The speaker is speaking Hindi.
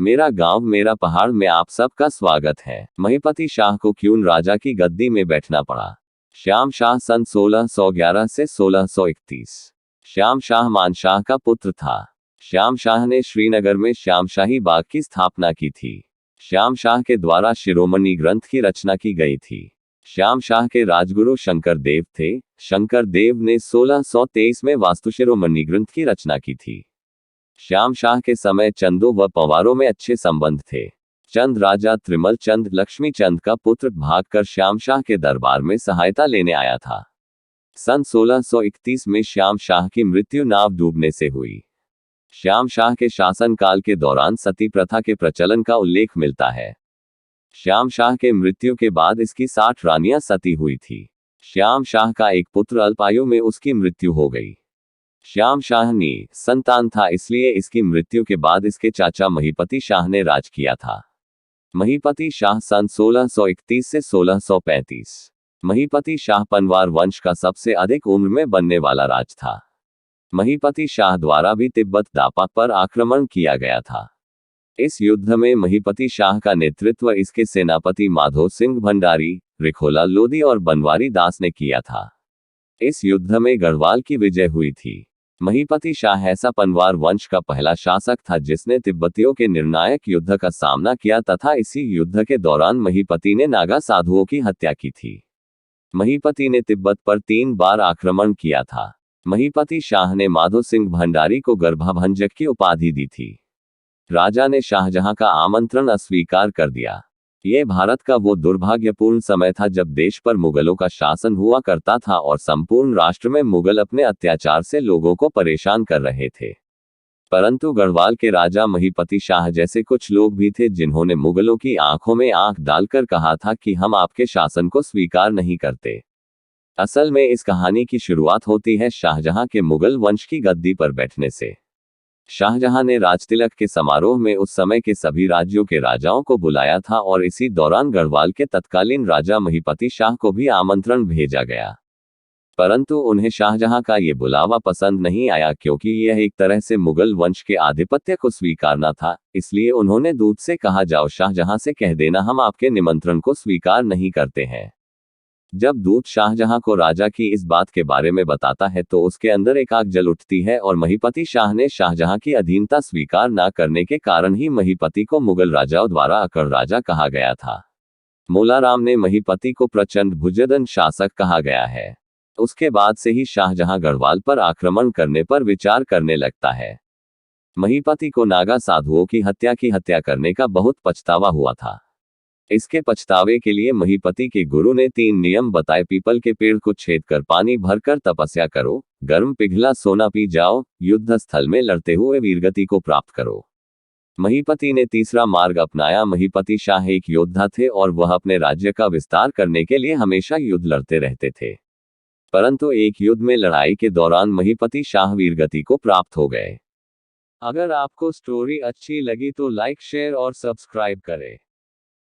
मेरा गांव मेरा पहाड़ में आप सबका स्वागत है। महीपति शाह को क्यूं राजा की गद्दी में बैठना पड़ा। श्याम शाह सन 1611 से 1631। श्याम शाह मानशाह का पुत्र था। श्याम शाह ने श्रीनगर में श्यामशाही बाग की स्थापना की थी। श्याम शाह के द्वारा शिरोमणि ग्रंथ की रचना की गई थी। श्याम शाह के राजगुरु शंकर देव थे। शंकर देव ने 1623 में वास्तुशिरोमणि ग्रंथ की रचना की थी। श्याम शाह के समय चंदों व पवारों में अच्छे संबंध थे। चंद राजा त्रिमल चंद लक्ष्मी चंद का पुत्र भागकर श्याम शाह के दरबार में सहायता लेने आया था। सन 1631 में श्याम शाह की मृत्यु नाव डूबने से हुई। श्याम शाह के शासनकाल के दौरान सती प्रथा के प्रचलन का उल्लेख मिलता है। श्याम शाह के मृत्यु के बाद इसकी 60 रानियां सती हुई थी। श्याम शाह का एक पुत्र अल्पायु में उसकी मृत्यु हो गई। श्याम शाह ने संतान था, इसलिए इसकी मृत्यु के बाद इसके चाचा महीपति शाह ने राज किया था। महीपति शाह सन 1631 से 1635। महीपति शाह पनवार वंश का सबसे अधिक उम्र में बनने वाला राज था। महीपति शाह द्वारा भी तिब्बत दापा पर आक्रमण किया गया था। इस युद्ध में महीपति शाह का नेतृत्व इसके सेनापति माधो सिंह भंडारी, रिखोला लोधी और बनवारी दास ने किया था। इस युद्ध में गढ़वाल की विजय हुई थी। महीपति शाह ऐसा पनवार वंश का पहला शासक था जिसने तिब्बतियों के निर्णायक युद्ध का सामना किया तथा इसी युद्ध के दौरान महीपति ने नागा साधुओं की हत्या की थी। महीपति ने तिब्बत पर 3 बार आक्रमण किया था। महीपति शाह ने माधो सिंह भंडारी को गर्भाभंजक की उपाधि दी थी। राजा ने शाहजहां का आमंत्रण अस्वीकार कर दिया। यह भारत का वो दुर्भाग्यपूर्ण समय था जब देश पर मुगलों का शासन हुआ करता था और संपूर्ण राष्ट्र में मुगल अपने अत्याचार से लोगों को परेशान कर रहे थे। परंतु गढ़वाल के राजा महीपति शाह जैसे कुछ लोग भी थे जिन्होंने मुगलों की आंखों में आंख डालकर कहा था कि हम आपके शासन को स्वीकार नहीं करते। असल में इस कहानी की शुरुआत होती है शाहजहां के मुगल वंश की गद्दी पर बैठने से। शाहजहां ने राजतिलक के समारोह में उस समय के सभी राज्यों के राजाओं को बुलाया था और इसी दौरान गढ़वाल के तत्कालीन राजा महीपति शाह को भी आमंत्रण भेजा गया। परंतु उन्हें शाहजहां का ये बुलावा पसंद नहीं आया क्योंकि यह एक तरह से मुगल वंश के आधिपत्य को स्वीकारना था। इसलिए उन्होंने दूत से कहा, जाओ शाहजहां से कह देना हम आपके निमंत्रण को स्वीकार नहीं करते हैं। जब दूत शाहजहां को राजा की इस बात के बारे में बताता है तो उसके अंदर एक आग जल उठती है और महीपति शाह ने शाहजहां की अधीनता स्वीकार न करने के कारण ही महीपति को मुगल राजाओं द्वारा अकड़ राजा कहा गया था। मोलाराम ने महीपति को प्रचंड भुजदन शासक कहा गया है। उसके बाद से ही शाहजहां गढ़वाल पर आक्रमण करने पर विचार करने लगता है। महीपति को नागा साधुओं की हत्या करने का बहुत पछतावा हुआ था। इसके पछतावे के लिए महीपति के गुरु ने 3 नियम बताए। पीपल के पेड़ को छेद कर पानी भरकर तपस्या करो, गर्म पिघला सोना पी जाओ, युद्ध स्थल में लड़ते हुए वीरगति को प्राप्त करो। महीपति ने तीसरा मार्ग अपनाया। महीपति शाह एक योद्धा थे और वह अपने राज्य का विस्तार करने के लिए हमेशा युद्ध लड़ते रहते थे। परंतु एक युद्ध में लड़ाई के दौरान महीपति शाह वीरगति को प्राप्त हो गए। अगर आपको स्टोरी अच्छी लगी तो लाइक शेयर और सब्सक्राइब करें।